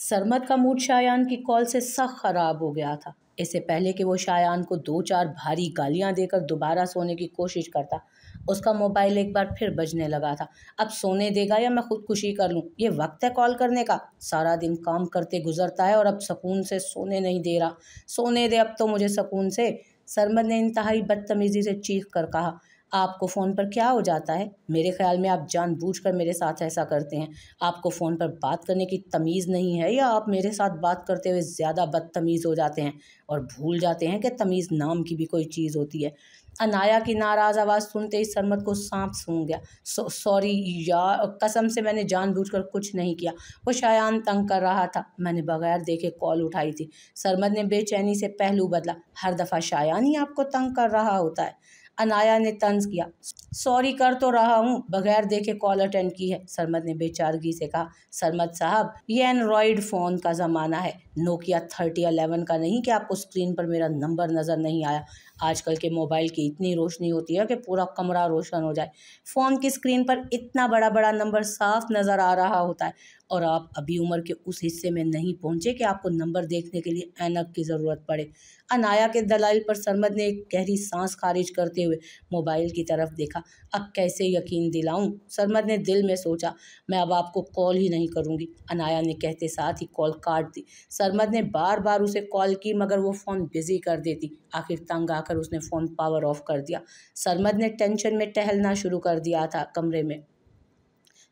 सरमद का मूड शायान की कॉल से सख्त ख़राब हो गया था। इससे पहले कि वो शायान को 2-4 भारी गालियां देकर दोबारा सोने की कोशिश करता, उसका मोबाइल एक बार फिर बजने लगा था। अब सोने देगा या मैं खुदकुशी कर लूं? ये वक्त है कॉल करने का। सारा दिन काम करते गुजरता है और अब सुकून से सोने नहीं दे रहा। सोने दे अब तो मुझे सुकून से। सरमद ने इंतहाई बदतमीजी से चीख कर कहा, आपको फ़ोन पर क्या हो जाता है? मेरे ख्याल में आप जानबूझकर मेरे साथ ऐसा करते हैं। आपको फ़ोन पर बात करने की तमीज़ नहीं है, या आप मेरे साथ बात करते हुए ज़्यादा बदतमीज़ हो जाते हैं और भूल जाते हैं कि तमीज़ नाम की भी कोई चीज़ होती है। अनाया की नाराज़ आवाज़ सुनते ही सरमद को सांप सूंघ गया। सॉरी यार, कसम से मैंने जानबूझकर कुछ नहीं किया। वो शायान तंग कर रहा था, मैंने बगैर देखे कॉल उठाई थी। सरमद ने बेचैनी से पहलू बदला। हर दफ़ा शायान ही आपको तंग कर रहा होता है। अनाया ने तंज किया। सॉरी कर तो रहा हूँ, बगैर देखे कॉल अटेंड की है, सरमद ने बेचारगी से कहा। सरमद साहब, ये एंड्रॉयड फ़ोन का ज़माना है, नोकिया 3011 का नहीं कि आपको स्क्रीन पर मेरा नंबर नज़र नहीं आया। आजकल के मोबाइल की इतनी रोशनी होती है कि पूरा कमरा रोशन हो जाए। फ़ोन की स्क्रीन पर इतना बड़ा बड़ा नंबर साफ नज़र आ रहा होता है, और आप अभी उम्र के उस हिस्से में नहीं पहुँचे कि आपको नंबर देखने के लिए ऐनक की ज़रूरत पड़े। अनाया के दलाइल पर सरमद ने एक गहरी सांस खारिज करते हुए मोबाइल की तरफ देखा। अब कैसे यकीन दिलाऊं? सरमद ने दिल में सोचा। मैं अब आपको कॉल ही नहीं करूंगी, अनाया ने कहते साथ ही कॉल काट दी। सरमद ने बार बार उसे कॉल की, मगर वो फ़ोन बिजी कर देती। आखिर तंग आकर उसने फ़ोन पावर ऑफ कर दिया। सरमद ने टेंशन में टहलना शुरू कर दिया था कमरे में।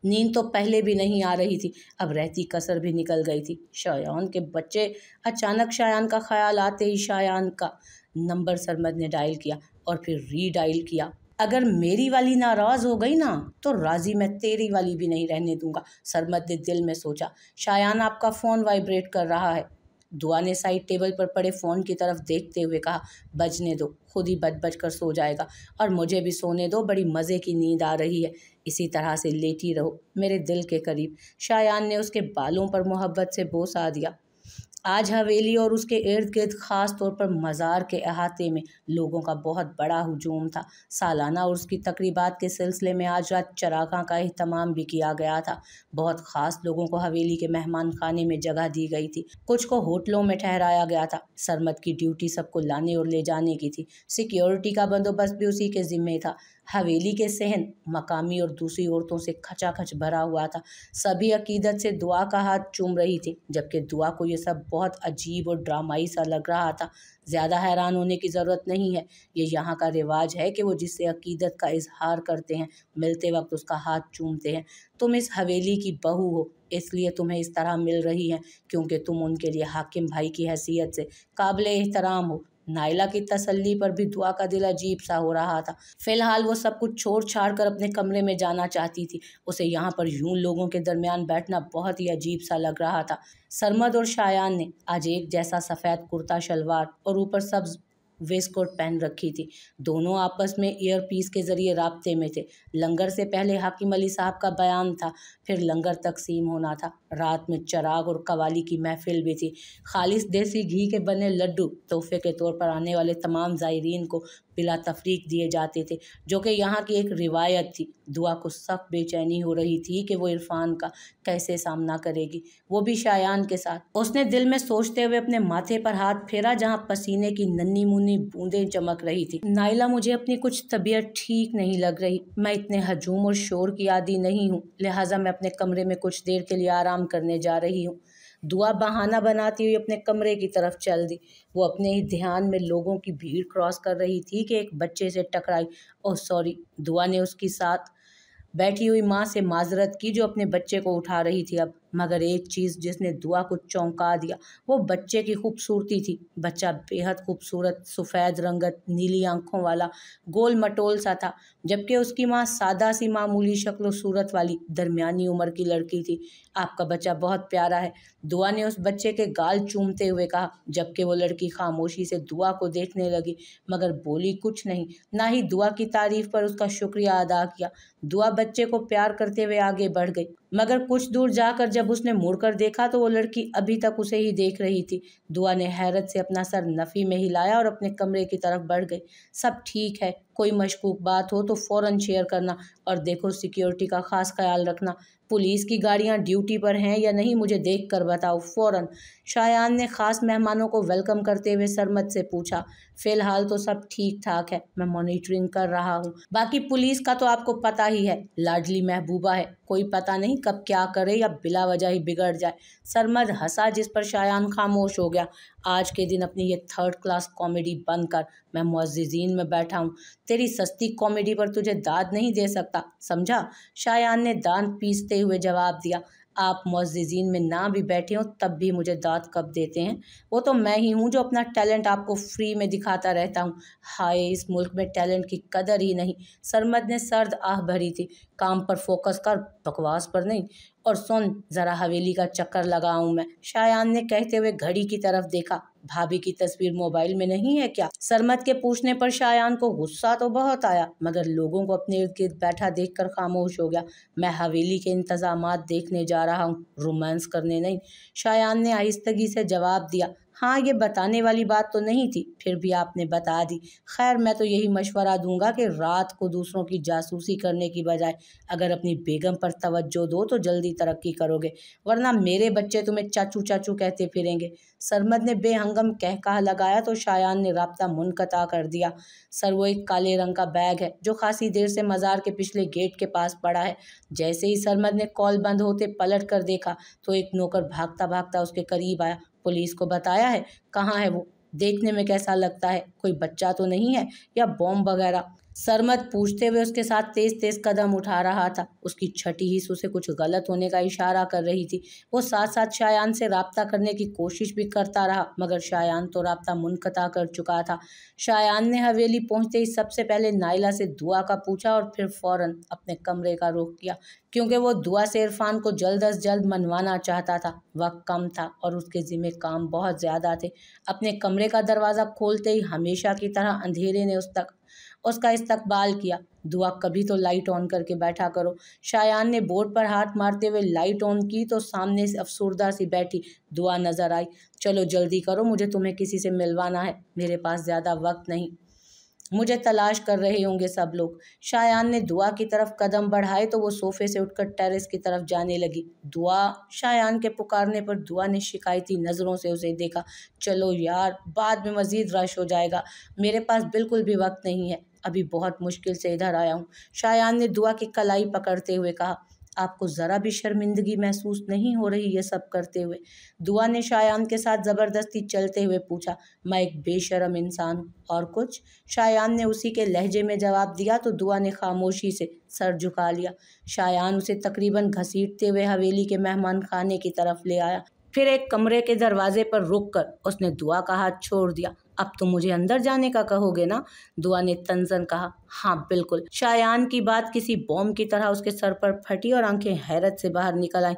नींद तो पहले भी नहीं आ रही थी, अब रहती कसर भी निकल गई थी। शायान के बच्चे। अचानक शायान का ख्याल आते ही शायान का नंबर सरमद ने डायल किया और फिर रीडायल किया। अगर मेरी वाली नाराज़ हो गई ना, तो राजी मैं तेरी वाली भी नहीं रहने दूंगा, सरमद ने दिल में सोचा। शायान, आपका फ़ोन वाइब्रेट कर रहा है। दुआ ने साइड टेबल पर पड़े फ़ोन की तरफ देखते हुए कहा, बजने दो, खुद ही बज बज कर सो जाएगा, और मुझे भी सोने दो, बड़ी मज़े की नींद आ रही है। इसी तरह से लेटी रहो मेरे दिल के करीब। शायान ने उसके बालों पर मोहब्बत से बोसा दिया। आज हवेली और उसके इर्द गिर्द ख़ास तौर पर मज़ार के अहाते में लोगों का बहुत बड़ा हुजूम था। सालाना उर्स की तकरीबात के सिलसिले में आज रात चरागाह का एहतमाम भी किया गया था। बहुत ख़ास लोगों को हवेली के मेहमान खाने में जगह दी गई थी, कुछ को होटलों में ठहराया गया था। सरमद की ड्यूटी सबको लाने और ले जाने की थी। सिक्योरिटी का बंदोबस्त भी उसी के ज़िम्मे था। हवेली के सहन मकामी और दूसरी औरतों से खचाखच भरा हुआ था। सभी अकीदत से दुआ का हाथ चूम रही थी, जबकि दुआ को ये सब बहुत अजीब और ड्रामाई सा लग रहा था। ज़्यादा हैरान होने की ज़रूरत नहीं है, ये यहाँ का रिवाज है कि वो जिससे अकीदत का इजहार करते हैं, मिलते वक्त उसका हाथ चूमते हैं। तुम इस हवेली की बहू हो, इसलिए तुम्हें इस तरह मिल रही हैं, क्योंकि तुम उनके लिए हाकिम भाई की हैसियत से काबिल एहतराम हो। नाइला की तसल्ली पर भी दुआ का दिल अजीब सा हो रहा था। फिलहाल वो सब कुछ छोड़ छाड़ कर अपने कमरे में जाना चाहती थी। उसे यहाँ पर यूं लोगों के दरमियान बैठना बहुत ही अजीब सा लग रहा था। सरमद और शायान ने आज एक जैसा सफ़ेद कुर्ता शलवार और ऊपर सब्ज वेस्ट कोट पहन रखी थी। दोनों आपस में ईयर पीस के ज़रिए राब्ते में थे। लंगर से पहले हाकिम अली साहब का बयान था, फिर लंगर तकसीम होना था। रात में चराग और कवाली की महफिल भी थी। खालिस देसी घी के बने लड्डू तोहफे के तौर पर आने वाले तमाम ज़ायरीन को बिला तफरीक दिए जाते थे, जो कि यहाँ की एक रिवायत थी। दुआ को सख्त बेचैनी हो रही थी कि वो इरफान का कैसे सामना करेगी, वो भी शायान के साथ। उसने दिल में सोचते हुए अपने माथे पर हाथ फेरा, जहाँ पसीने की नन्ही मुन्नी बूंदें चमक रही थी। नाइला, मुझे अपनी कुछ तबीयत ठीक नहीं लग रही। मैं इतने हजूम और शोर की आदी नहीं हूँ, लिहाजा मैं अपने कमरे में कुछ देर के लिए आराम करने जा रही हूँ। दुआ बहाना बनाती हुई अपने कमरे की तरफ चल दी। वो अपने ही ध्यान में लोगों की भीड़ क्रॉस कर रही थी कि एक बच्चे से टकराई। ओह सॉरी, दुआ ने उसकी साथ बैठी हुई माँ से माजरत की, जो अपने बच्चे को उठा रही थी अब। मगर एक चीज़ जिसने दुआ को चौंका दिया, वो बच्चे की खूबसूरती थी। बच्चा बेहद खूबसूरत, सफ़ेद रंगत, नीली आंखों वाला, गोल मटोल सा था, जबकि उसकी माँ सादा सी मामूली शक्ल सूरत वाली दरमियानी उम्र की लड़की थी। आपका बच्चा बहुत प्यारा है, दुआ ने उस बच्चे के गाल चूमते हुए कहा, जबकि वो लड़की खामोशी से दुआ को देखने लगी, मगर बोली कुछ नहीं, ना ही दुआ की तारीफ पर उसका शुक्रिया अदा किया। दुआ बच्चे को प्यार करते हुए आगे बढ़ गई, मगर कुछ दूर जाकर जब उसने मुड़कर देखा तो वो लड़की अभी तक उसे ही देख रही थी। दुआ ने हैरत से अपना सर नफ़ी में हिलाया और अपने कमरे की तरफ बढ़ गई। सब ठीक है, कोई मशकूक बात हो तो फ़ौरन शेयर करना, और देखो सिक्योरिटी का ख़ास ख्याल रखना। पुलिस की गाड़ियाँ ड्यूटी पर हैं या नहीं मुझे देख कर बताओ फ़ौरन। शायान ने ख़ास मेहमानों को वेलकम करते हुए सरमद से पूछा। फ़िलहाल तो सब ठीक ठाक है, मैं मॉनिटरिंग कर रहा हूँ। बाकी पुलिस का तो आपको पता ही है, लाडली महबूबा है, कोई पता नहीं कब क्या करे या बिला वजह ही बिगड़ जाए। सरमद हंसा, जिस पर शायान खामोश हो गया। आज के दिन अपनी ये थर्ड क्लास कॉमेडी बंद कर, मैं मुअज़्ज़िज़ीन में बैठा हूँ, तेरी सस्ती कॉमेडी पर तुझे दाद नहीं दे सकता, समझा। शायान ने दांत पीसते हुए जवाब दिया। आप मुअज़्ज़िज़ीन में ना भी बैठे हों तब भी मुझे दाद कब देते हैं? वो तो मैं ही हूँ जो अपना टैलेंट आपको फ्री में दिखाता रहता हूँ। हाय, इस मुल्क में टैलेंट की कदर ही नहीं। सरमद ने सर्द आह भरी थी। काम पर फोकस कर, बकवास पर नहीं। और सुन, ज़रा हवेली का चक्कर लगाऊं मैं, शायान ने कहते हुए घड़ी की तरफ देखा। भाभी की तस्वीर मोबाइल में नहीं है क्या? सरमद के पूछने पर शायान को गुस्सा तो बहुत आया, मगर लोगों को अपने इर्द गिर्द बैठा देखकर खामोश हो गया। मैं हवेली के इंतजामात देखने जा रहा हूँ, रोमांस करने नहीं, शायान ने आहिस्तगी से जवाब दिया। हाँ, ये बताने वाली बात तो नहीं थी, फिर भी आपने बता दी। खैर, मैं तो यही मशवरा दूंगा कि रात को दूसरों की जासूसी करने की बजाय अगर अपनी बेगम पर तवज्जो दो तो जल्दी तरक्की करोगे, वरना मेरे बच्चे तुम्हें चाचू चाचू कहते फिरेंगे। सरमद ने बेहंगम कहकहा लगाया तो शायान ने राब्ता मुनक़ता कर दिया। सर, वो एक काले रंग का बैग है जो खासी देर से मज़ार के पिछले गेट के पास पड़ा है। जैसे ही सरमद ने कॉल बंद होते पलट कर देखा तो एक नौकर भागता भागता उसके करीब आया। पुलिस को बताया है? कहाँ है वो? देखने में कैसा लगता है? कोई बच्चा तो नहीं है या बॉम्ब वगैरह? सरमद पूछते हुए उसके साथ तेज तेज कदम उठा रहा था। उसकी छठी हिस्स उसे कुछ गलत होने का इशारा कर रही थी। वो साथ साथ शायान से राब्ता करने की कोशिश भी करता रहा, मगर शायान तो राब्ता मुनक़ता कर चुका था। शायान ने हवेली पहुंचते ही सबसे पहले नाइला से दुआ का पूछा और फिर फौरन अपने कमरे का रुख किया, क्योंकि वो दुआ से इरफान को जल्द अज जल्द मनवाना चाहता था। वक्त कम था और उसके ज़िम्मे काम बहुत ज़्यादा थे। अपने कमरे का दरवाज़ा खोलते ही हमेशा की तरह अंधेरे ने उसका इस्तकबाल किया। दुआ, कभी तो लाइट ऑन करके बैठा करो। शायान ने बोर्ड पर हाथ मारते हुए लाइट ऑन की तो सामने से अफसुर्दा सी बैठी दुआ नजर आई। चलो जल्दी करो, मुझे तुम्हें किसी से मिलवाना है, मेरे पास ज़्यादा वक्त नहीं, मुझे तलाश कर रहे होंगे सब लोग। शायान ने दुआ की तरफ कदम बढ़ाए तो वो सोफे से उठकर टेरेस की तरफ जाने लगी। दुआ, शायान के पुकारने पर दुआ ने शिकायती नज़रों से उसे देखा। चलो यार, बाद में मज़ीद रश हो जाएगा, मेरे पास बिल्कुल भी वक्त नहीं है, अभी बहुत मुश्किल से इधर आया हूँ। शायान ने दुआ की कलाई पकड़ते हुए कहा। आपको ज़रा भी शर्मिंदगी महसूस नहीं हो रही ये सब करते हुए? दुआ ने शायान के साथ ज़बरदस्ती चलते हुए पूछा। मैं एक बेशर्म इंसान हूँ, और कुछ? शायान ने उसी के लहजे में जवाब दिया तो दुआ ने खामोशी से सर झुका लिया। शायान उसे तकरीबन घसीटते हुए हवेली के मेहमान खाने की तरफ ले आया। फिर एक कमरे के दरवाजे पर रुक कर उसने दुआ का हाथ छोड़ दिया। अब तो मुझे अंदर जाने का कहोगे ना? दुआ ने तंजन कहा। हाँ बिल्कुल। शायान की बात किसी बॉम्ब की तरह उसके सर पर फटी और आंखें हैरत से बाहर निकल आईं।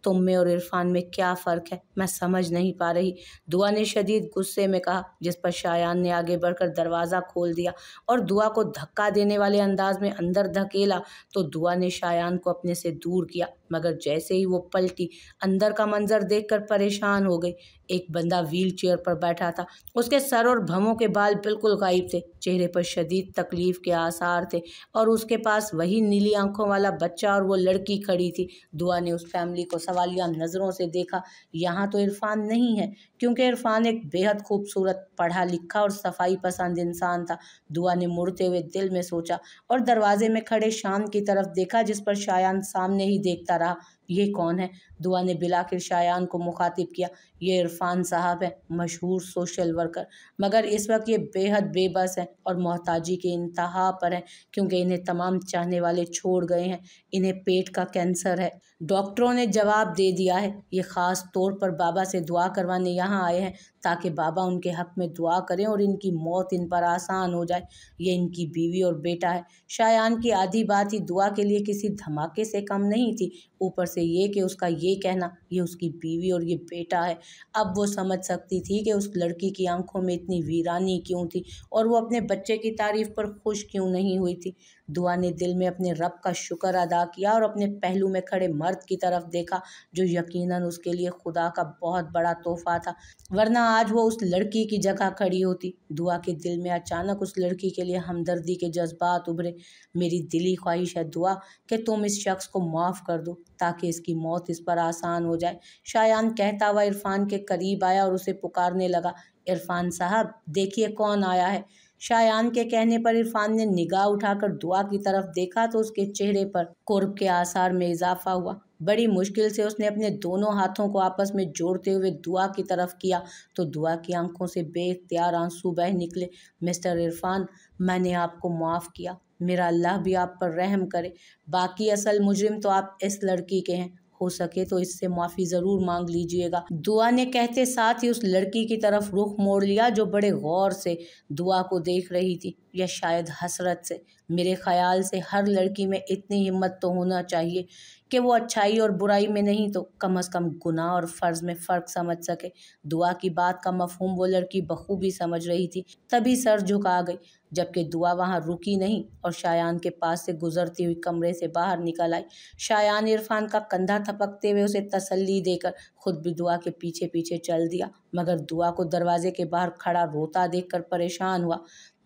तुम में और इरफान में क्या फ़र्क है, मैं समझ नहीं पा रही, दुआ ने शदीद गुस्से में कहा, जिस पर शायान ने आगे बढ़कर दरवाज़ा खोल दिया और दुआ को धक्का देने वाले अंदाज में अंदर धकेला तो दुआ ने शायान को अपने से दूर किया, मगर जैसे ही वो पलटी अंदर का मंजर देखकर परेशान हो गई। एक बंदा व्हील चेयर पर बैठा था। उसके सर और भवों के बाल बिल्कुल गायब थे, चेहरे पर शदीद तकलीफ के आसार थे और उसके पास वही नीली आंखों वाला बच्चा और वो लड़की खड़ी थी। दुआ ने उस फैमिली को सवालिया नज़रों से देखा। यहाँ तो इरफान नहीं है, क्योंकि इरफान एक बेहद खूबसूरत, पढ़ा लिखा और सफाई पसंद इंसान था। दुआ ने मुड़ते हुए दिल में सोचा और दरवाजे में खड़े शान की तरफ देखा, जिस पर शायान सामने ही देखता रहा। ये कौन है? दुआ ने बिलाखिर शायान को मुखातिब किया। ये इरफान साहब है, मशहूर सोशल वर्कर, मगर इस वक्त ये बेहद बेबस हैं और मोहताजी के इंतहा पर हैं, क्योंकि इन्हें तमाम चाहने वाले छोड़ गए हैं। इन्हें पेट का कैंसर है, डॉक्टरों ने जवाब दे दिया है। ये ख़ास तौर पर बाबा से दुआ करवाने यहाँ आए हैं ताकि बाबा उनके हक़ में दुआ करें और इनकी मौत इन पर आसान हो जाए। ये इनकी बीवी और बेटा है। शायान की आधी बात ही दुआ के लिए किसी धमाके से कम नहीं थी। ऊपर से ये कि उसका ये कहना ये उसकी बीवी और ये बेटा है। अब वो समझ सकती थी कि उस लड़की की आंखों में इतनी वीरानी क्यों थी और वो अपने बच्चे की तारीफ़ पर खुश क्यों नहीं हुई थी। دعا نے دل میں اپنے رب کا شکر ادا کیا اور اپنے پہلو میں کھڑے مرد کی طرف دیکھا جو یقیناً اس کے لیے خدا کا بہت بڑا تحفہ تھا، ورنہ آج وہ اس لڑکی کی جگہ کھڑی ہوتی۔ دعا کے دل میں اچانک اس لڑکی کے لیے ہمدردی کے جذبات ابھرے۔ میری دلی خواہش ہے دعا کہ تم اس شخص کو معاف کر دو تاکہ اس کی موت اس پر آسان ہو جائے۔ شایان کہتا ہوا عرفان کے قریب آیا اور اسے پکارنے لگا، عرفان صاحب دیکھیے کون آیا ہے۔ شایان کے کہنے پر عرفان نے نگاہ اٹھا کر دعا کی طرف دیکھا تو اس کے چہرے پر قرب کے آثار میں اضافہ ہوا۔ بڑی مشکل سے اس نے اپنے دونوں ہاتھوں کو آپس میں جوڑتے ہوئے دعا کی طرف کیا تو دعا کی آنکھوں سے بے اختیار آنسو بہہ نکلے۔ مسٹر عرفان، میں نے آپ کو معاف کیا، میرا اللہ بھی آپ پر رحم کرے، باقی اصل مجرم تو آپ اس لڑکی کے ہیں، ہو سکے تو اس سے معافی ضرور مانگ لیجئے گا۔ دعا نے کہتے ساتھ ہی اس لڑکی کی طرف رخ موڑ لیا جو بڑے غور سے دعا کو دیکھ رہی تھی، یا شاید حسرت سے۔ میرے خیال سے ہر لڑکی میں اتنی ہمت تو ہونا چاہیے کہ وہ اچھائی اور برائی میں نہیں تو کم از کم گناہ اور فرض میں فرق سمجھ سکے۔ دعا کی بات کا مفہوم وہ لڑکی بخوبی سمجھ رہی تھی، تبھی سر جھکا گئی، جبکہ دعا وہاں رکی نہیں اور شایان کے پاس سے گزرتی ہوئی کمرے سے باہر نکل آئی۔ شایان عرفان کا کندھا تھپکتے ہوئے اسے تسلی دے کر خود بھی دعا کے پیچھے پیچھے چل دیا، مگر دعا کو دروازے کے باہر کھڑا روتا دیکھ کر پریشان ہوا۔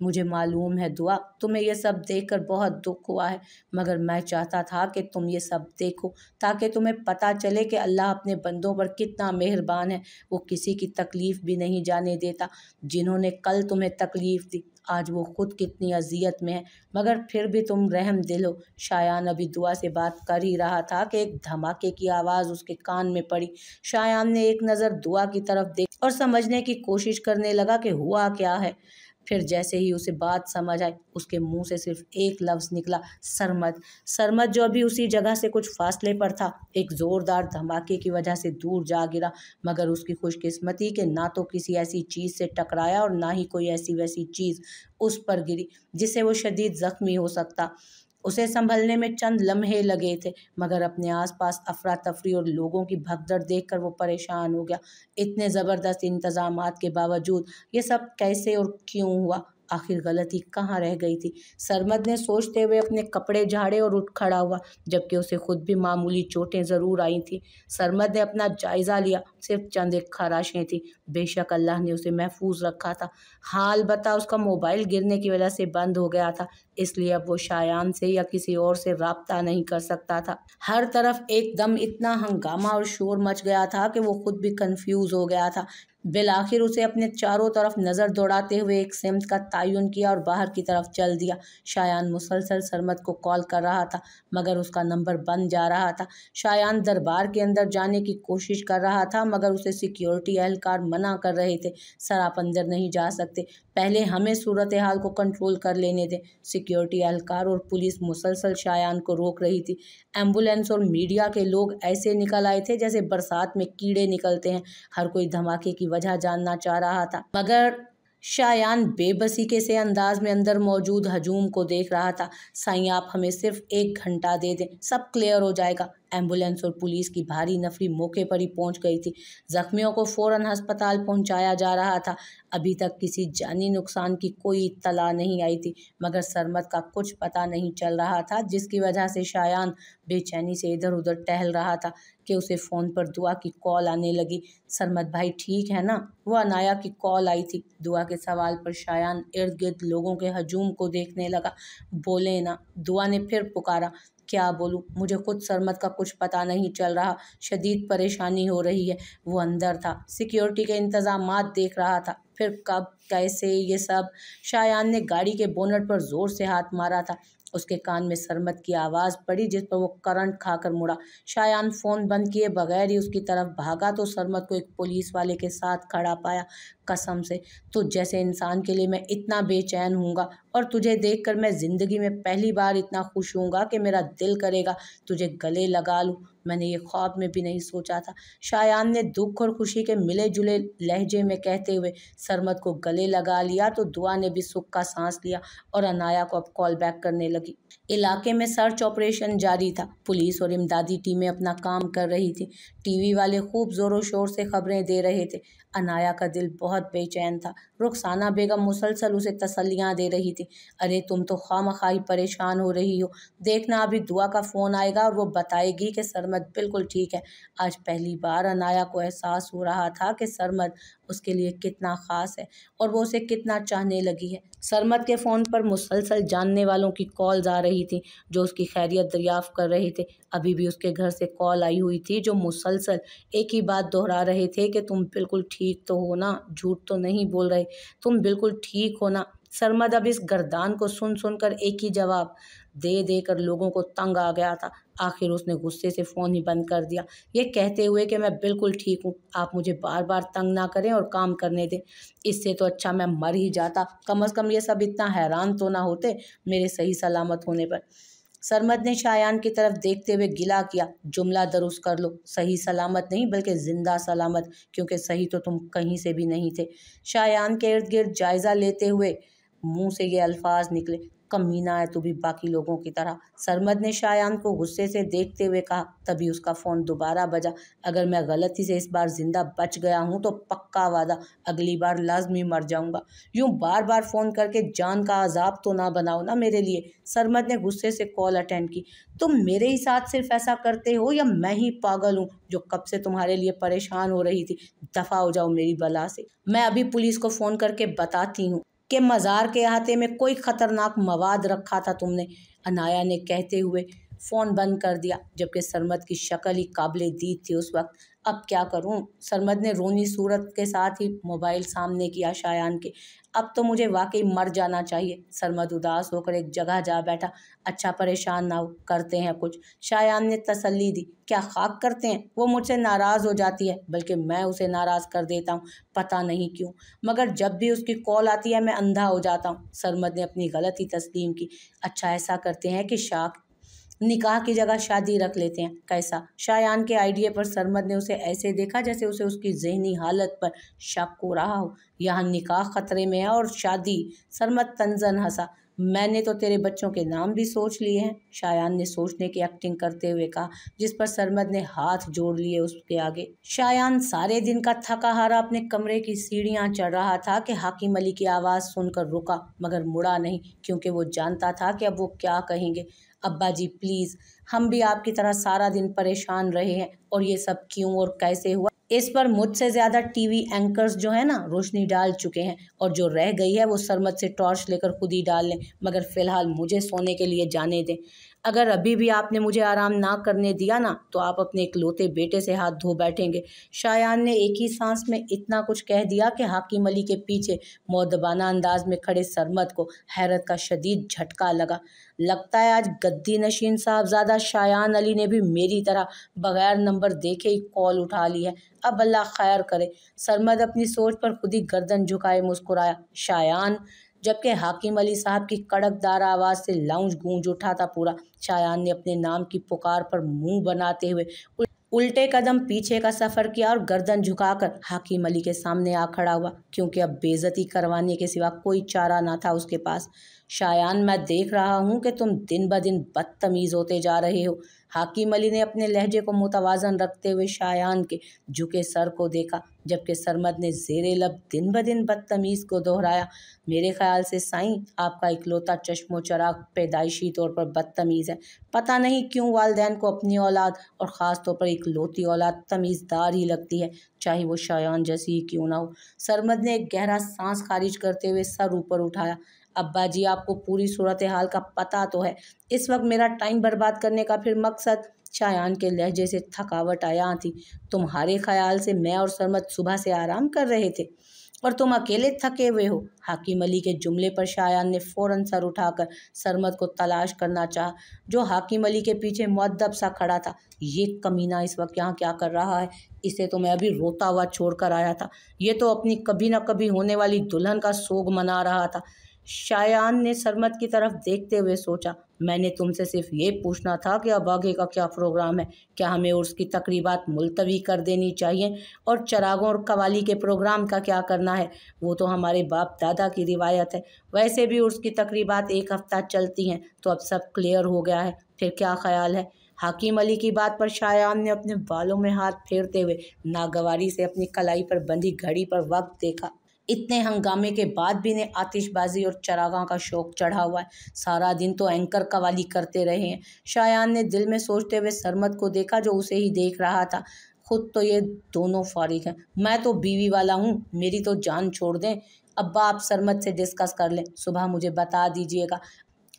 مجھے معلوم ہے دعا، تمہیں یہ سب دیکھ کر بہت دکھ ہوا ہے، مگر میں چاہتا تھا کہ تم یہ سب دیکھو تاکہ تمہیں پتہ چلے کہ اللہ اپنے بندوں پر کتنا مہربان ہے۔ وہ کسی کی تکلیف بھی نہیں جانے دیتا۔ جنہوں نے کل تمہیں تکلیف دی آج وہ خود کتنی اذیت میں ہے، مگر پھر بھی تم رحم دل ہو۔ شایان ابھی دعا سے بات کر ہی رہا تھا کہ ایک دھماکے کی آواز اس کے کان میں پڑی۔ شایان نے ایک نظر دعا کی طرف دیکھی اور سمجھنے کی کوشش کرنے لگا کہ ہوا کیا ہے۔ پھر جیسے ہی اسے بات سمجھ آئی اس کے منہ سے صرف ایک لفظ نکلا، سرمد۔ سرمد جو ابھی اسی جگہ سے کچھ فاصلے پر تھا ایک زوردار دھماکے کی وجہ سے دور جا گرا، مگر اس کی خوش قسمتی کہ نہ تو کسی ایسی چیز سے ٹکرایا اور نہ ہی کوئی ایسی ویسی چیز اس پر گری جس سے وہ شدید زخمی ہو سکتا۔ اسے سنبھلنے میں چند لمحے لگے تھے، مگر اپنے آس پاس افراتفری اور لوگوں کی بھگدڑ دیکھ کر وہ پریشان ہو گیا۔ اتنے زبردست انتظامات کے باوجود یہ سب کیسے اور کیوں ہوا؟ آخر غلطی کہاں رہ گئی تھی؟ سرمد نے سوچتے ہوئے اپنے کپڑے جھاڑے اور اٹھ کھڑا ہوا، جبکہ اسے خود بھی معمولی چوٹیں ضرور آئی تھیں۔ سرمد نے اپنا جائزہ لیا، صرف چند ایک خراشیں تھیں، بے شک اللہ نے اسے محفوظ رکھا تھا۔ ہاں البتہ اس کا موبائل گرنے کی وجہ سے بند ہو گیا تھا، اس لیے اب وہ شایان سے یا کسی اور سے رابطہ نہیں کر سکتا تھا۔ ہر طرف ایک دم اتنا ہنگامہ اور شور مچ گیا تھا کہ وہ خود بھی کنفیوز ہو گیا تھا۔ بالآخر اسے اپنے چاروں طرف نظر دوڑاتے ہوئے ایک سمت کا تعین کیا اور باہر کی طرف چل دیا۔ شایان مسلسل سرمد کو کال کر رہا تھا مگر اس کا نمبر بند جا رہا تھا۔ شایان دربار کے اندر جانے کی کوشش کر رہا تھا مگر اسے سیکیورٹی اہلکار منع کر رہے تھے، سر آپ اندر نہیں جا سکتے، پہلے ہمیں صورتحال کو کنٹرول کر لینے دیں۔ سیکیورٹی اہلکار اور پولیس مسلسل شایان کو روک رہی تھی۔ ایمبولینس اور میڈیا کے لوگ ایسے نکل آئے تھے جیسے برسات میں کیڑے نکلتے ہیں، ہر کوئی دھماکے کی وجہ جاننا چاہ رہا تھا، مگر شایان بے بسی کے سے انداز میں اندر موجود ہجوم کو دیکھ رہا تھا۔ سائیں آپ ہمیں صرف 1 گھنٹہ دے دیں، سب کلیئر ہو جائے گا۔ ایمبولینس اور پولیس کی بھاری نفری موقع پر ہی پہنچ گئی تھی، زخمیوں کو فوراً ہسپتال پہنچایا جا رہا تھا۔ ابھی تک کسی جانی نقصان کی کوئی اطلاع نہیں آئی تھی، مگر سرمد کا کچھ پتہ نہیں چل رہا تھا، جس کی وجہ سے شایان بے چینی سے ادھر ادھر ٹہل رہا تھا کہ اسے فون پر دعا کی کال آنے لگی۔ سرمد بھائی ٹھیک ہے نا؟ وہ انایا کی کال آئی تھی۔ دعا کے سوال پر شایان ارد گرد لوگوں کے ہجوم کو دیکھنے لگا۔ بولے نا؟ دعا نے پھر پکارا۔ کیا بولوں؟ مجھے خود سرمد کا کچھ پتہ نہیں چل رہا، شدید پریشانی ہو رہی ہے۔ وہ اندر تھا، سیکیورٹی کے انتظامات دیکھ رہا تھا، پھر کب کیسے یہ سب؟ شایان نے گاڑی کے بونٹ پر زور سے ہاتھ مارا تھا۔ اس کے کان میں سرمد کی آواز پڑی جس پر وہ کرنٹ کھا کر مڑا۔ شایان فون بند کیے بغیر ہی اس کی طرف بھاگا تو سرمد کو ایک پولیس والے کے ساتھ کھڑا پایا۔ قسم سے تجھ جیسے انسان کے لیے میں اتنا بے چین ہوں گا، اور تجھے دیکھ کر میں زندگی میں پہلی بار اتنا خوش ہوں گا کہ میرا دل کرے گا تجھے گلے لگا لوں۔ मैंने ये ख्वाब में भी नहीं सोचा था। शायान ने दुख और खुशी के मिले जुले लहजे में कहते हुए सरमद को गले लगा लिया तो दुआ ने भी सुख का सांस लिया और अनाया को अब कॉल बैक करने लगी। इलाके में सर्च ऑपरेशन जारी था। पुलिस और इमदादी टीमें अपना काम कर रही थी। टीवी वाले खूब जोरों शोर से खबरें दे रहे थे। अनाया का दिल बहुत बेचैन था। रुखसाना बेगम मुसलसल उसे तसल्लियाँ दे रही थी। अरे तुम तो खामखाई परेशान हो रही हो, देखना अभी दुआ का फ़ोन आएगा और वो बताएगी कि सरमद बिल्कुल ठीक है। आज पहली बार अनाया को एहसास हो रहा था कि सरमद उसके लिए कितना ख़ास है और वो उसे कितना चाहने लगी है। सरमद के फ़ोन पर मुसलसल जानने वालों की कॉल्स आ रही थी जो उसकी खैरियत दरियाफ्त कर रहे थे। अभी भी उसके घर से कॉल आई हुई थी जो मुसलसल एक ही बात दोहरा रहे थे कि तुम बिल्कुल ठीक तो हो ना, झूठ तो नहीं बोल रहे, तुम बिल्कुल ठीक हो ना। सरमद अब इस गर्दान को सुन सुनकर एक ही जवाब दे देकर लोगों को तंग आ गया था। आखिर उसने गुस्से से फ़ोन ही बंद कर दिया, ये कहते हुए कि मैं बिल्कुल ठीक हूँ, आप मुझे बार बार तंग ना करें और काम करने दें। इससे तो अच्छा मैं मर ही जाता, कम से कम ये सब इतना हैरान तो ना होते मेरे सही सलामत होने पर। सरमद ने शायान की तरफ देखते हुए गिला किया, जुमला दुरुस्त कर लो, सही सलामत नहीं बल्कि जिंदा सलामत, क्योंकि सही तो तुम कहीं से भी नहीं थे। शायान के इर्द गिर्द जायज़ा लेते हुए मुंह से ये अल्फाज निकले, कमीना है तू भी बाकी लोगों की तरह। सरमद ने शायान को गुस्से से देखते हुए कहा। तभी उसका फ़ोन दोबारा बजा। अगर मैं गलती से इस बार जिंदा बच गया हूँ तो पक्का वादा अगली बार लाजमी मर जाऊंगा। यूं बार बार फ़ोन करके जान का अजाब तो ना बनाओ ना मेरे लिए। सरमद ने गुस्से से कॉल अटेंड की। तुम मेरे ही साथ सिर्फ ऐसा करते हो या मैं ही पागल हूँ जो कब से तुम्हारे लिए परेशान हो रही थी? दफ़ा हो जाओ मेरी बला से। मैं अभी पुलिस को फ़ोन करके बताती हूँ कि मज़ार के अहाते में कोई ख़तरनाक मवाद रखा था तुमने, अनाया ने कहते हुए फ़ोन बंद कर दिया, जबकि सरमद की शक्ल ही काबिले दीद थी उस वक्त। अब क्या करूं? सरमद ने रोनी सूरत के साथ ही मोबाइल सामने किया शायान के। अब तो मुझे वाकई मर जाना चाहिए। सरमद उदास होकर एक जगह जा बैठा। अच्छा परेशान ना हो, करते हैं कुछ, शायान ने तसल्ली दी। क्या खाक करते हैं? वो मुझसे नाराज़ हो जाती है, बल्कि मैं उसे नाराज़ कर देता हूँ, पता नहीं क्यों, मगर जब भी उसकी कॉल आती है मैं अंधा हो जाता हूँ। सरमद ने अपनी गलती तस्लीम की। अच्छा ऐसा करते हैं कि निकाह की जगह शादी रख लेते हैं, कैसा? शायान के आइडिया पर सरमद ने उसे ऐसे देखा जैसे उसे उसकी जहनी हालत पर शक हो रहा हो। यहाँ निकाह खतरे में है और शादी? सरमद तंजन हंसा। मैंने तो तेरे बच्चों के नाम भी सोच लिए हैं, शायान ने सोचने की एक्टिंग करते हुए कहा, जिस पर सरमद ने हाथ जोड़ लिए उसके आगे। शायान सारे दिन का थका हारा अपने कमरे की सीढ़ियां चढ़ रहा था कि हाकिम अली की आवाज़ सुनकर रुका, मगर मुड़ा नहीं, क्योंकि वो जानता था कि अब वो क्या कहेंगे। अब्बा जी प्लीज़, हम भी आपकी तरह सारा दिन परेशान रहे हैं और ये सब क्यों और कैसे हुआ, इस पर मुझसे ज़्यादा टीवी एंकर्स जो है ना रोशनी डाल चुके हैं, और जो रह गई है वो सरमद से टॉर्च लेकर खुद ही डाल लें, मगर फ़िलहाल मुझे सोने के लिए जाने दें। अगर अभी भी आपने मुझे आराम ना करने दिया ना तो आप अपने इकलौते बेटे से हाथ धो बैठेंगे। शायान ने एक ही सांस में इतना कुछ कह दिया कि हाकिम अली के पीछे मौदबाना अंदाज में खड़े सरमद को हैरत का शदीद झटका लगा। लगता है आज गद्दी नशीन साहबजादा शायान अली ने भी मेरी तरह बगैर नंबर देखे ही कॉल उठा ली है। अब अल्लाह खैर करे। सरमद अपनी सोच पर खुद ही गर्दन झुकाए मुस्कुराया। शायान, जबकि हाकिम अली साहब की कड़कदार आवाज़ से लाउंज गूंज उठा था पूरा। शायान ने अपने नाम की पुकार पर मुंह बनाते हुए उल्टे कदम पीछे का सफ़र किया और गर्दन झुकाकर हाकिम अली के सामने आ खड़ा हुआ, क्योंकि अब बेइज्जती करवाने के सिवा कोई चारा ना था उसके पास। शायान, मैं देख रहा हूँ कि तुम दिन ब दिन बदतमीज़ होते जा रहे हो। हाकिम अली ने अपने लहजे को मुतवाज़न रखते हुए शायान के झुके सर को देखा, जबकि सरमद ने ज़ेरे लब दिन ब दिन बदतमीज़ को दोहराया। मेरे ख्याल से साईं, आपका इकलौता चश्मो चराग पैदाइशी तौर पर बदतमीज़ है। पता नहीं क्यों वालिदैन को अपनी औलाद और ख़ास तौर पर इकलौती औलाद तमीज़दार ही लगती है, चाहे वो शायान जैसी ही क्यों ना हो। सरमद ने एक गहरा सांस खारिज करते हुए सर ऊपर उठाया। अब्बा जी, आपको पूरी सूरत हाल का पता तो है, इस वक्त मेरा टाइम बर्बाद करने का फिर मकसद? शायान के लहजे से थकावट आया थी। तुम्हारे ख्याल से मैं और सरमद सुबह से आराम कर रहे थे और तुम अकेले थके हुए हो? हाकिम अली के जुमले पर शायान ने फ़ौरन सर उठाकर सरमद को तलाश करना चाहा, जो हाकिम अली के पीछे मुअद्दब सा खड़ा था। ये कमीना इस वक्त यहाँ क्या कर रहा है? इसे तो मैं अभी रोता हुआ छोड़ कर आया था, ये तो अपनी कभी न कभी होने वाली दुल्हन का सोग मना रहा था। शायान ने सरमद की तरफ देखते हुए सोचा, मैंने तुमसे सिर्फ ये पूछना था कि अब आगे का क्या प्रोग्राम है। क्या हमें उर्स की तकरीबात मुलतवी कर देनी चाहिए, और चरागों और कवाली के प्रोग्राम का क्या करना है? वो तो हमारे बाप दादा की रिवायत है। वैसे भी उर्स की तकरीबात एक हफ्ता चलती हैं, तो अब सब क्लियर हो गया है। फिर क्या ख्याल है? हाकिम अली की बात पर शायान ने अपने बालों में हाथ फेरते हुए नागवारी से अपनी कलाई पर बंधी घड़ी पर वक्त देखा। इतने हंगामे के बाद भी ने आतिशबाजी और चरागां का शौक चढ़ा हुआ है। सारा दिन तो एंकर कवाली करते रहे हैं। शायान ने दिल में सोचते हुए सरमद को देखा, जो उसे ही देख रहा था। खुद तो ये दोनों फारिग हैं, मैं तो बीवी वाला हूँ, मेरी तो जान छोड़ दें। अब्बा, आप सरमद से डिस्कस कर लें, सुबह मुझे बता दीजिएगा।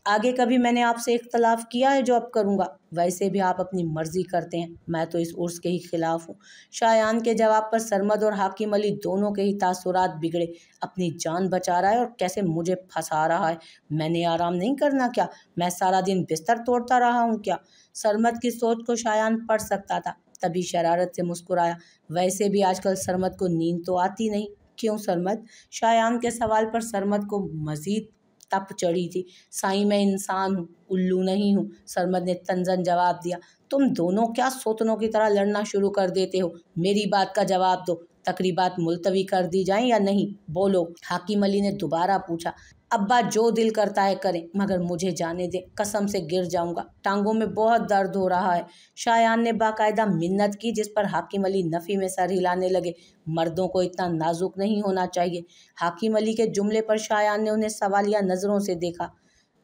आगे कभी मैंने आपसे इख्तलाफ किया है जो अब करूँगा? वैसे भी आप अपनी मर्जी करते हैं, मैं तो इस उर्स के ही खिलाफ हूँ। शायान के जवाब पर सरमद और हाकिम अली दोनों के ही तासुरात बिगड़े। अपनी जान बचा रहा है और कैसे मुझे फंसा रहा है। मैंने आराम नहीं करना क्या? मैं सारा दिन बिस्तर तोड़ता रहा हूँ क्या? सरमद की सोच को शायान पढ़ सकता था, तभी शरारत से मुस्कुराया। वैसे भी आजकल सरमद को नींद तो आती नहीं। क्यों सरमद? शायान के सवाल पर सरमद को मजीद तप चढ़ी थी। साईं, मैं इंसान हूँ, उल्लू नहीं हूँ, सरमद ने तंजन जवाब दिया। तुम दोनों क्या सोतनों की तरह लड़ना शुरू कर देते हो? मेरी बात का जवाब दो, तकरीबात मुलतवी कर दी जाएं या नहीं, बोलो। हाकिम अली ने दोबारा पूछा। अब्बा, जो दिल करता है करें, मगर मुझे जाने दे, कसम से गिर जाऊंगा, टांगों में बहुत दर्द हो रहा है। शायान ने बाकायदा मिन्नत की, जिस पर हाकिम अली नफ़ी में सर हिलाने लगे। मर्दों को इतना नाजुक नहीं होना चाहिए। हाकिम अली के जुमले पर शायान ने उन्हें सवालिया नज़रों से देखा।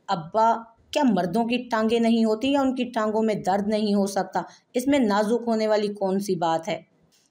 अब्बा, क्या मर्दों की टांगें नहीं होती या उनकी टांगों में दर्द नहीं हो सकता? इसमें नाजुक होने वाली कौन सी बात है?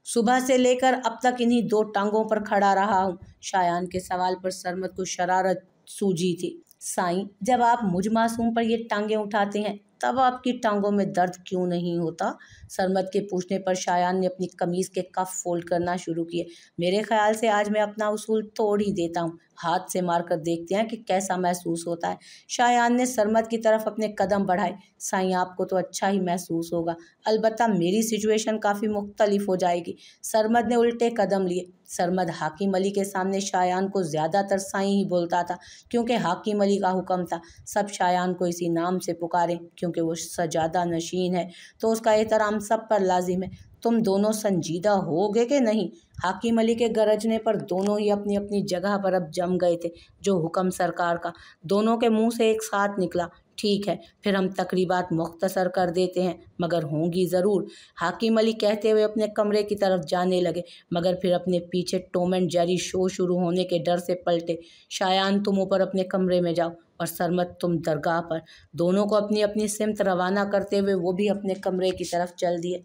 सुबह से लेकर अब तक इन्हीं दो टांगों पर खड़ा रहा हूँ। शायान के सवाल पर सरमद को शरारत सूझी थी। साईं, जब आप मुझ मासूम पर ये टांगें उठाते हैं, तब आपकी टांगों में दर्द क्यों नहीं होता? सरमद के पूछने पर शायान ने अपनी कमीज़ के कफ फोल्ड करना शुरू किए। मेरे ख्याल से आज मैं अपना उसूल तोड़ ही देता हूँ, हाथ से मार कर देखते हैं कि कैसा महसूस होता है। शायान ने सरमद की तरफ अपने कदम बढ़ाए। साईं, आपको तो अच्छा ही महसूस होगा, अलबत्ता मेरी सिचुएशन काफ़ी मुख्तलिफ हो जाएगी। सरमद ने उल्टे कदम लिए। सरमद हाकिम अली के सामने शायान को ज़्यादातर साईं ही बोलता था, क्योंकि हाकिम अली का हुक्म था सब शायान को इसी नाम से पुकारें, क्योंकि वो सजादा नशीन है, तो उसका एहतराम सब पर लाजिम है। तुम दोनों संजीदा होगे कि नहीं? हाकिम अली के गरजने पर दोनों ही अपनी अपनी जगह पर अब जम गए थे। जो हुक्म सरकार का, दोनों के मुंह से एक साथ निकला। ठीक है, फिर हम तकरीबात मुख्तसर कर देते हैं, मगर होंगी ज़रूर। हाकिम अली कहते हुए अपने कमरे की तरफ जाने लगे, मगर फिर अपने पीछे टॉम एंड जेरी शो शुरू होने के डर से पलटे। शायान, तुम ऊपर अपने कमरे में जाओ, और सरमद तुम दरगाह पर। दोनों को अपनी अपनी सिमत रवाना करते हुए वो भी अपने कमरे की तरफ चल दिए।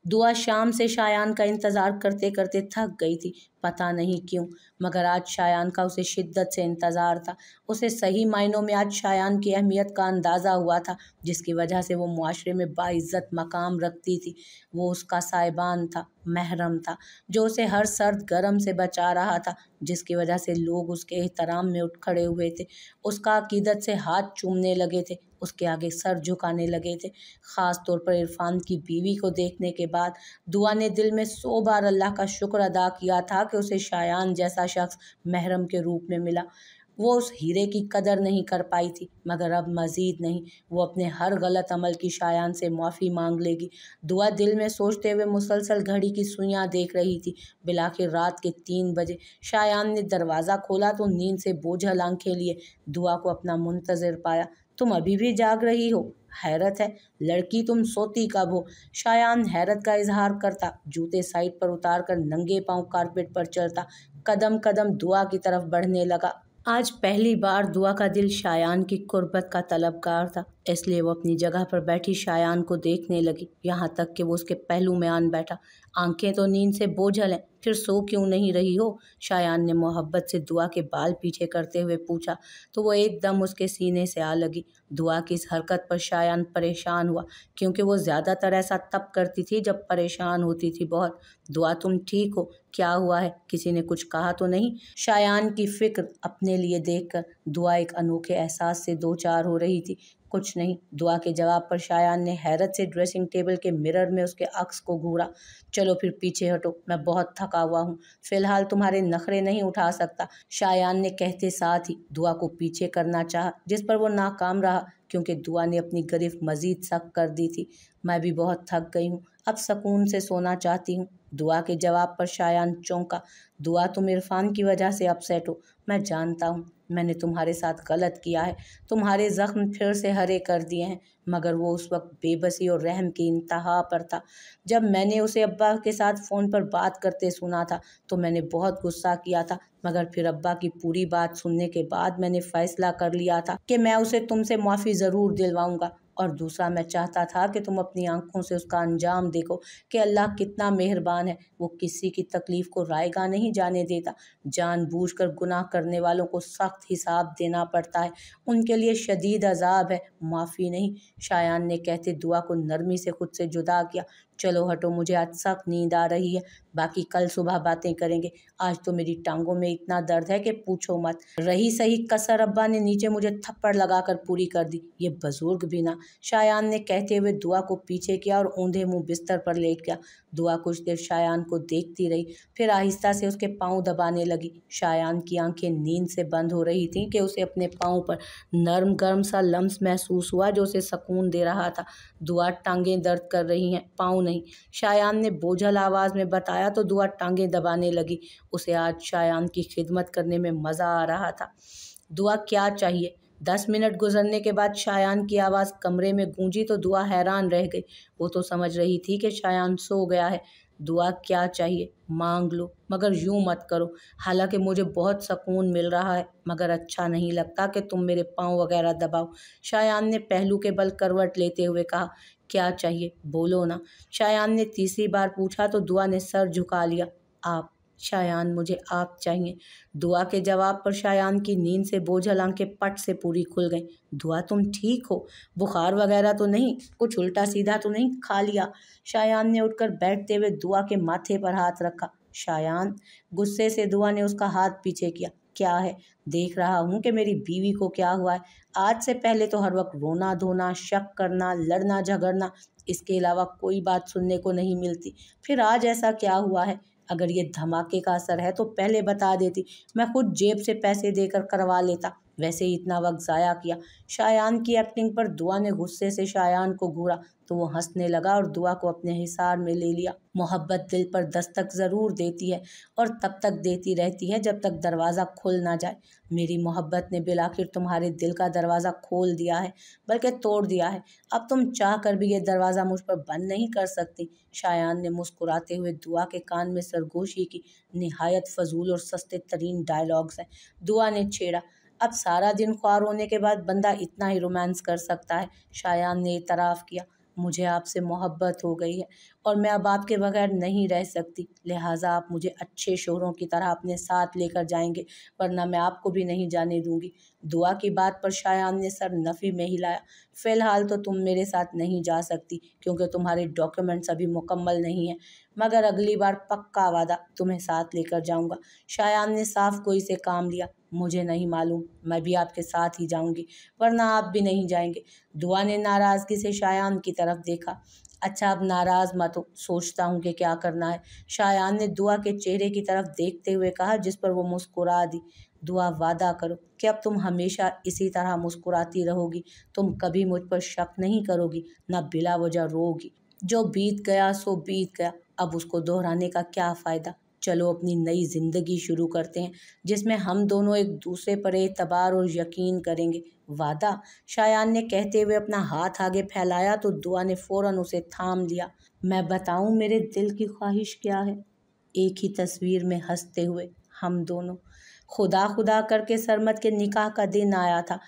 दुआ शाम से शायान का इंतज़ार करते करते थक गई थी, पता नहीं क्यों, मगर आज शायान का उसे शिद्दत से इंतज़ार था। उसे सही मायनों में आज शायान की अहमियत का अंदाज़ा हुआ था, जिसकी वजह से वो मुआशरे में बाइज़्ज़त मकाम रखती थी। वो उसका साहिबान था, महरम था, जो उसे हर सर्द गरम से बचा रहा था, जिसकी वजह से लोग उसके एहतराम में उठ खड़े हुए थे, उसका अकीदत से हाथ चूमने लगे थे, उसके आगे सर झुकाने लगे थे। ख़ास तौर पर इरफान की बीवी को देखने के बाद दुआ ने दिल में 100 बार अल्लाह का शुक्र अदा किया था कि उसे शायान जैसा शख्स महरम के रूप में मिला। वो उस हीरे की कदर नहीं कर पाई थी, मगर अब मज़ीद नहीं, वो अपने हर गलत अमल की शायान से माफ़ी मांग लेगी। दुआ दिल में सोचते हुए मुसलसल घड़ी की सुइयां देख रही थी। बिलाखिर रात के 3 बजे शायान ने दरवाज़ा खोला तो नींद से बोझल आंखें लिए दुआ को अपना मुंतज़िर पाया। तुम अभी भी जाग रही हो? हैरत है, लड़की, तुम सोती कब हो? शायान हैरत का इजहार करता, जूते साइड पर उतार कर नंगे पांव कारपेट पर चलता, कदम कदम दुआ की तरफ बढ़ने लगा। आज पहली बार दुआ का दिल शायान की कुर्बत का तलबगार था, इसलिए वो अपनी जगह पर बैठी शायान को देखने लगी, यहाँ तक कि वो उसके पहलू में आन बैठा। आंखें तो नींद से बोझल हैं, फिर सो क्यों नहीं रही हो? शायान ने मोहब्बत से दुआ के बाल पीछे करते हुए पूछा, तो वो एकदम उसके सीने से आ लगी। दुआ की इस हरकत पर शायान परेशान हुआ, क्योंकि वो ज़्यादातर ऐसा तब करती थी जब परेशान होती थी बहुत। दुआ, तुम ठीक हो? क्या हुआ है? किसी ने कुछ कहा तो नहीं? शायान की फिक्र अपने लिए देखकर दुआ एक अनोखे एहसास से दो चार हो रही थी। कुछ नहीं। दुआ के जवाब पर शायान ने हैरत से ड्रेसिंग टेबल के मिरर में उसके अक्स को घूरा। चलो फिर पीछे हटो, मैं बहुत थका हुआ हूँ, फिलहाल तुम्हारे नखरे नहीं उठा सकता, शायान ने कहते साथ ही दुआ को पीछे करना चाहा, जिस पर वो नाकाम रहा क्योंकि दुआ ने अपनी गिरफ्त मजीद सख्त कर दी थी। मैं भी बहुत थक गई हूँ, अब सुकून से सोना चाहती हूँ। दुआ के जवाब पर शायान चौंका। दुआ, तुम इरफान की वजह से अपसेट हो, मैं जानता हूँ, मैंने तुम्हारे साथ गलत किया है, तुम्हारे जख्म फिर से हरे कर दिए हैं, मगर वो उस वक्त बेबसी और रहम की इंतहा पर था। जब मैंने उसे अब्बा के साथ फ़ोन पर बात करते सुना था तो मैंने बहुत गुस्सा किया था, मगर फिर अब्बा की पूरी बात सुनने के बाद मैंने फ़ैसला कर लिया था कि मैं उसे तुमसे माफ़ी ज़रूर दिलवाऊंगा। और दूसरा, मैं चाहता था कि तुम अपनी आंखों से उसका अंजाम देखो कि अल्लाह कितना मेहरबान है, वो किसी की तकलीफ़ को रायगा नहीं जाने देता। जानबूझकर गुनाह करने वालों को सख्त हिसाब देना पड़ता है, उनके लिए शदीद अजाब है, माफ़ी नहीं, शायान ने कहते दुआ को नरमी से खुद से जुदा किया। चलो हटो, मुझे आज सख्त नींद आ रही है, बाकी कल सुबह बातें करेंगे, आज तो मेरी टांगों में इतना दर्द है कि पूछो मत। रही सही कसर अब्बा ने नीचे मुझे थप्पड़ लगाकर पूरी कर दी, ये बुजुर्ग भी ना, शायान ने कहते हुए दुआ को पीछे किया और ऊंधे मुंह बिस्तर पर लेट गया। दुआ कुछ देर शायान को देखती रही, फिर आहिस्ता से उसके पाँव दबाने लगी। शायान की आंखें नींद से बंद हो रही थीं कि उसे अपने पाँव पर नरम गर्म सा लम्स महसूस हुआ जो उसे सुकून दे रहा था। दुआ, टांगें दर्द कर रही हैं, पाँव नहीं, शायान ने बोझल आवाज़ में बताया तो दुआ टांगें दबाने लगी। उसे आज शायान की खिदमत करने में मज़ा आ रहा था। दुआ, क्या चाहिए? 10 मिनट गुजरने के बाद शायान की आवाज़ कमरे में गूंजी तो दुआ हैरान रह गई। वो तो समझ रही थी कि शायान सो गया है। दुआ, क्या चाहिए? मांग लो, मगर यूं मत करो, हालांकि मुझे बहुत सुकून मिल रहा है, मगर अच्छा नहीं लगता कि तुम मेरे पाँव वगैरह दबाओ, शायान ने पहलू के बल करवट लेते हुए कहा। क्या चाहिए, बोलो ना, शायान ने तीसरी बार पूछा तो दुआ ने सर झुका लिया। आप, शायान, मुझे आप चाहिए। दुआ के जवाब पर शायान की नींद से बोझल आंखें पट से पूरी खुल गईं। दुआ, तुम ठीक हो? बुखार वगैरह तो नहीं, कुछ उल्टा सीधा तो नहीं खा लिया? शायान ने उठकर बैठते हुए दुआ के माथे पर हाथ रखा। शायान, गुस्से से दुआ ने उसका हाथ पीछे किया। क्या है? देख रहा हूँ कि मेरी बीवी को क्या हुआ है। आज से पहले तो हर वक्त रोना धोना, शक करना, लड़ना झगड़ना, इसके अलावा कोई बात सुनने को नहीं मिलती। फिर आज ऐसा क्या हुआ है? अगर ये धमाके का असर है तो पहले बता देती, मैं खुद जेब से पैसे देकर करवा लेता, वैसे ही इतना वक्त ज़ाया किया। शायान की एक्टिंग पर दुआ ने गुस्से से शायान को घूरा तो वो हंसने लगा और दुआ को अपने हिसार में ले लिया। मोहब्बत दिल पर दस्तक ज़रूर देती है और तब तक देती रहती है जब तक दरवाज़ा खुल ना जाए। मेरी मोहब्बत ने बिलाखिर तुम्हारे दिल का दरवाज़ा खोल दिया है, बल्कि तोड़ दिया है। अब तुम चाह कर भी ये दरवाज़ा मुझ पर बंद नहीं कर सकती। शायान ने मुस्कुराते हुए दुआ के कान में सरगोशी की। निहायत फजूल और सस्ते तरीन डायलॉग्स हैं, दुआ ने छेड़ा। अब सारा दिन ख्वार होने के बाद बंदा इतना ही रोमांस कर सकता है, शायान ने इतराफ़ किया। मुझे आपसे मोहब्बत हो गई है और मैं अब आपके बगैर नहीं रह सकती, लिहाजा आप मुझे अच्छे शोहरों की तरह अपने साथ लेकर जाएंगे, वरना मैं आपको भी नहीं जाने दूंगी। दुआ की बात पर शायान ने सर नफ़ी में हिलाया। फ़िलहाल तो तुम मेरे साथ नहीं जा सकती क्योंकि तुम्हारे डॉक्यूमेंट्स अभी मुकम्मल नहीं हैं, मगर अगली बार पक्का वादा तुम्हें साथ लेकर जाऊंगा। शायान ने साफ गोई से काम लिया। मुझे नहीं मालूम, मैं भी आपके साथ ही जाऊंगी, वरना आप भी नहीं जाएंगे। दुआ ने नाराज़गी से शायान की तरफ देखा। अच्छा, अब नाराज़ मत हो, सोचता हूँ कि क्या करना है, शायान ने दुआ के चेहरे की तरफ देखते हुए कहा, जिस पर वो मुस्कुरा दी। दुआ, वादा करो कि अब तुम हमेशा इसी तरह मुस्कुराती रहोगी, तुम कभी मुझ पर शक नहीं करोगी, न बिला वजह रोगी। जो बीत गया सो बीत गया, अब उसको दोहराने का क्या फ़ायदा। चलो अपनी नई ज़िंदगी शुरू करते हैं जिसमें हम दोनों एक दूसरे पर एतबार और यकीन करेंगे। वादा, शायान ने कहते हुए अपना हाथ आगे फैलाया तो दुआ ने फ़ौरन उसे थाम लिया। मैं बताऊं मेरे दिल की ख्वाहिश क्या है? एक ही तस्वीर में हंसते हुए हम दोनों। खुदा खुदा करके सरमद के निकाह का दिन आया था।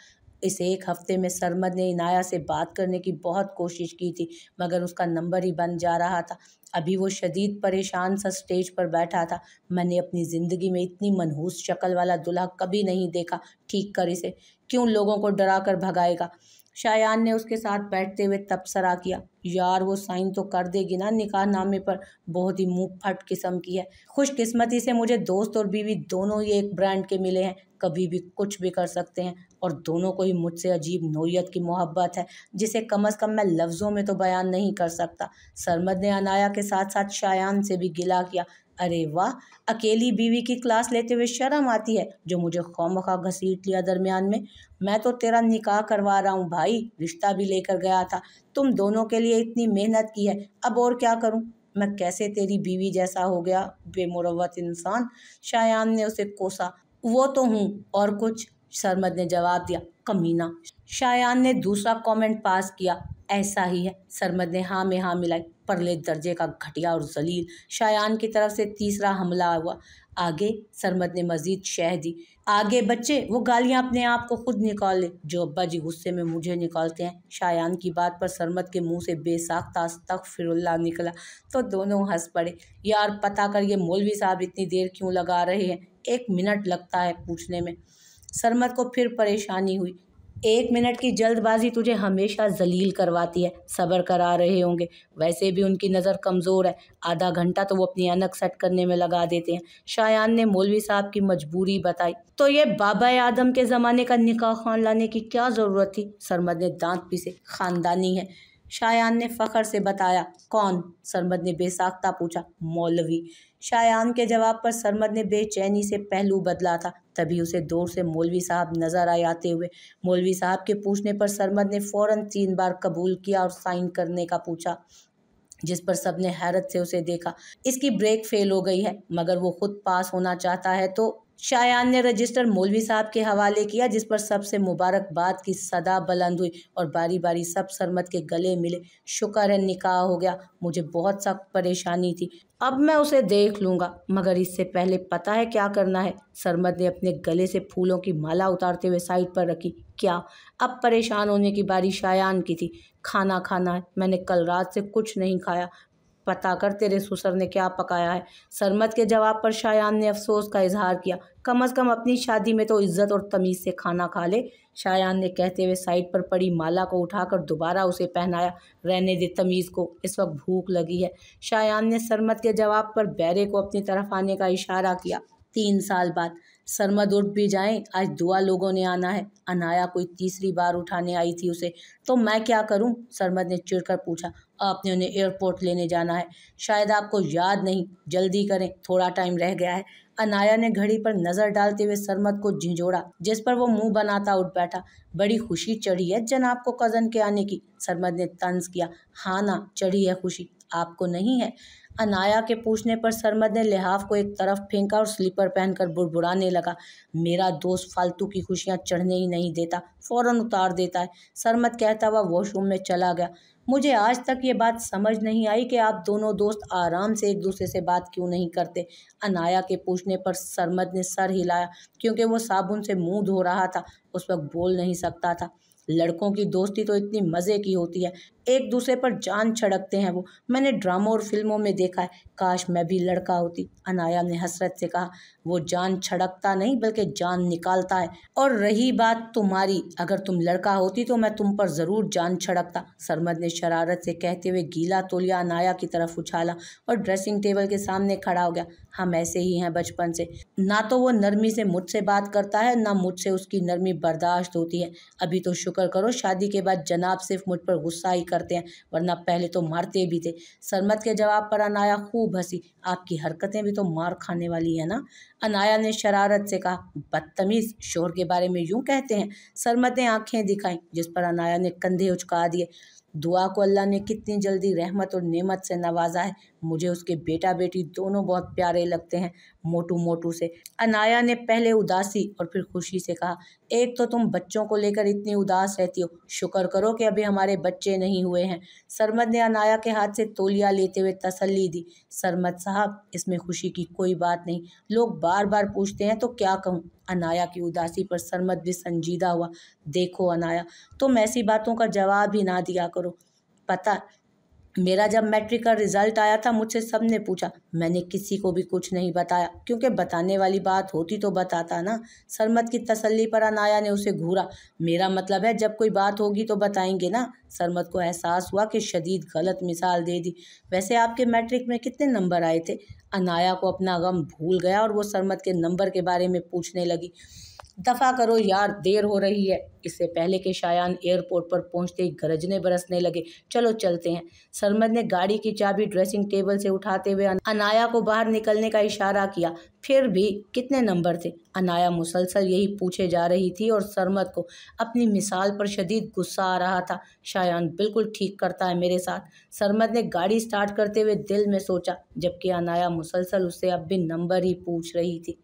इस एक हफ्ते में सरमद ने इनाया से बात करने की बहुत कोशिश की थी, मगर उसका नंबर ही बंद जा रहा था। अभी वो शदीद परेशान सा स्टेज पर बैठा था। मैंने अपनी ज़िंदगी में इतनी मनहूस शक्ल वाला दूल्हा कभी नहीं देखा। ठीक कर इसे, क्यों लोगों को डरा कर भगाएगा। शायान ने उसके साथ बैठते हुए तबसरा किया। यार वो साइन तो कर देगी ना निकाह नामे पर, बहुत ही मुंह फट किस्म की है। खुशकिस्मती से मुझे दोस्त और बीवी दोनों ही एक ब्रांड के मिले हैं, कभी भी कुछ भी कर सकते हैं, और दोनों को ही मुझसे अजीब नोयत की मोहब्बत है जिसे कम अज़ कम मैं लफ्ज़ों में तो बयान नहीं कर सकता। सरमद ने अनाया के साथ साथ शायान से भी गिला किया। अरे वाह, अकेली बीवी की क्लास लेते हुए शर्म आती है जो मुझे खौमखा घसीट लिया दरमियान में। मैं तो तेरा निकाह करवा रहा हूँ भाई, रिश्ता भी लेकर गया था, तुम दोनों के लिए इतनी मेहनत की है, अब और क्या करूँ? मैं कैसे तेरी बीवी जैसा हो गया बेमुरव्वत इंसान। शायान ने उसे कोसा। वो तो हूँ, और कुछ? सरमद ने जवाब दिया। कमीना। शायान ने दूसरा कमेंट पास किया। ऐसा ही है। सरमद ने हाँ में हाँ मिलाई। परले दर्जे का घटिया और जलील। शायान की तरफ से तीसरा हमला हुआ। आगे? सरमद ने मजीद शह दी। आगे बच्चे, वो गालियां अपने आप को खुद निकाल ले जो अब्बा जी गुस्से में मुझे निकालते हैं। शायान की बात पर सरमद के मुंह से बेसाख्ता अस्तगफिरुल्लाह निकला तो दोनों हंस पड़े। यार पता कर ये मौलवी साहब इतनी देर क्यों लगा रहे हैं? 1 मिनट लगता है पूछने में। सरमद को फिर परेशानी हुई। 1 मिनट की जल्दबाजी तुझे हमेशा जलील करवाती है। सब्र करा रहे होंगे, वैसे भी उनकी नज़र कमज़ोर है, आधा घंटा तो वो अपनी अनक सेट करने में लगा देते हैं। शायान ने मौलवी साहब की मजबूरी बताई। तो ये बाबा आदम के ज़माने का निकाह खान लाने की क्या ज़रूरत थी? सरमद ने दांत पीसे। ख़ानदानी है, शायान ने फ़ख्र से बताया। कौन? सरमद ने बेसाख्ता पूछा। मौलवी। शायान के जवाब पर सरमद ने बेचैनी से पहलू बदला था, तभी उसे दूर से मौलवी साहब नजर आए आते हुए। मौलवी साहब के पूछने पर सरमद ने फ़ौरन 3 बार कबूल किया और साइन करने का पूछा, जिस पर सबने हैरत से उसे देखा। इसकी ब्रेक फेल हो गई है, मगर वो खुद पास होना चाहता है तो। शायान ने रजिस्टर मौलवी साहब के हवाले किया, जिस पर सबसे मुबारकबाद की सदा बुलंद हुई और बारी बारी सब सरमद के गले मिले। शुक्र है निकाह हो गया, मुझे बहुत सख्त परेशानी थी, अब मैं उसे देख लूँगा, मगर इससे पहले पता है क्या करना है? सरमद ने अपने गले से फूलों की माला उतारते हुए साइड पर रखी। क्या? अब परेशान होने की बारी शायान की थी। खाना खाना है, मैंने कल रात से कुछ नहीं खाया, पता कर तेरे ससुर ने क्या पकाया है। सरमद के जवाब पर शायान ने अफसोस का इजहार किया। कम अज़ कम अपनी शादी में तो इज्जत और तमीज़ से खाना खा ले। शायान ने कहते हुए साइड पर पड़ी माला को उठाकर दोबारा उसे पहनाया। रहने दे तमीज़ को, इस वक्त भूख लगी है। शायान ने सरमद के जवाब पर बैरे को अपनी तरफ आने का इशारा किया। 3 साल बाद। सरमद उठ भी जाएं, आज दुआ लोगों ने आना है। अनाया कोई तीसरी बार उठाने आई थी उसे। तो मैं क्या करूं? सरमद ने चिढ़कर पूछा। आपने उन्हें एयरपोर्ट लेने जाना है, शायद आपको याद नहीं, जल्दी करें, थोड़ा टाइम रह गया है। अनाया ने घड़ी पर नज़र डालते हुए सरमद को झिंझोड़ा, जिस पर वो मुंह बनाता उठ बैठा। बड़ी खुशी चढ़ी है जनाब को कज़न के आने की। सरमद ने तंज किया। हाँ ना, चढ़ी है खुशी, आपको नहीं है? अनाया के पूछने पर सरमद ने लिहाफ को एक तरफ फेंका और स्लीपर पहनकर बुड़बुड़ाने लगा। मेरा दोस्त फालतू की खुशियां चढ़ने ही नहीं देता, फौरन उतार देता है। सरमद कहता हुआ वॉशरूम में चला गया। मुझे आज तक ये बात समझ नहीं आई कि आप दोनों दोस्त आराम से एक दूसरे से बात क्यों नहीं करते। अनाया के पूछने पर सरमद ने सर हिलाया, क्योंकि वो साबुन से मुंह धो रहा था, उस वक्त बोल नहीं सकता था। लड़कों की दोस्ती तो इतनी मज़े की होती है, एक दूसरे पर जान छिड़कते हैं वो, मैंने ड्रामों और फिल्मों में देखा है। काश मैं भी लड़का होती। अनाया ने हसरत से कहा। वो जान छिड़कता नहीं बल्कि जान निकालता है। और रही बात तुम्हारी, अगर तुम लड़का होती तो मैं तुम पर ज़रूर जान छिड़कता। सरमद ने शरारत से कहते हुए गीला तौलिया अनाया की तरफ उछाला और ड्रेसिंग टेबल के सामने खड़ा हो गया। हम ऐसे ही हैं बचपन से, ना तो वो नरमी से मुझसे बात करता है, ना मुझसे उसकी नरमी बर्दाश्त होती है। अभी तो शुक्र करो शादी के बाद जनाब सिर्फ मुझ पर गुस्सा ही करते हैं, वरना पहले तो मारते भी थे। सरमद के जवाब पर अनाया खूब हंसी। आपकी हरकतें भी तो मार खाने वाली है ना? अनाया ने शरारत से कहा। बदतमीज, शोहर के बारे में यूं कहते हैं? सरमद ने आंखें दिखाई, जिस पर अनाया ने कंधे उचका दिए। दुआ को अल्लाह ने कितनी जल्दी रहमत और नेमत से नवाजा है। मुझे उसके बेटा बेटी दोनों बहुत प्यारे लगते हैं, मोटू मोटू से। अनाया ने पहले उदासी और फिर खुशी से कहा। एक तो तुम बच्चों को लेकर इतनी उदास रहती हो, शुक्र करो कि अभी हमारे बच्चे नहीं हुए हैं। सरमद ने अनाया के हाथ से तौलिया लेते हुए तसल्ली दी। सरमद साहब, इसमें खुशी की कोई बात नहीं, लोग बार बार पूछते हैं तो क्या कहूँ। अनाया की उदासी पर सरमद भी संजीदा हुआ। देखो अनाया, तुम ऐसी बातों का जवाब ही ना दिया करो। पता मेरा जब मैट्रिक का रिजल्ट आया था मुझसे सबने पूछा। मैंने किसी को भी कुछ नहीं बताया, क्योंकि बताने वाली बात होती तो बताता ना। सरमद की तसल्ली पर अनाया ने उसे घूरा। मेरा मतलब है जब कोई बात होगी तो बताएंगे ना। सरमद को एहसास हुआ कि शदीद गलत मिसाल दे दी। वैसे आपके मैट्रिक में कितने नंबर आए थे? अनाया को अपना गम भूल गया और वो सरमद के नंबर के बारे में पूछने लगी। दफ़ा करो यार, देर हो रही है। इससे पहले कि शायान एयरपोर्ट पर पहुंचते ही गरजने बरसने लगे। चलो चलते हैं। सरमद ने गाड़ी की चाबी ड्रेसिंग टेबल से उठाते हुए अनाया को बाहर निकलने का इशारा किया। फिर भी कितने नंबर थे? अनाया मुसलसल यही पूछे जा रही थी और सरमद को अपनी मिसाल पर शदीद गुस्सा आ रहा था। शायान बिल्कुल ठीक करता है मेरे साथ। सरमद ने गाड़ी स्टार्ट करते हुए दिल में सोचा, जबकि अनाया मुसलसल उससे अब भी नंबर ही पूछ रही थी।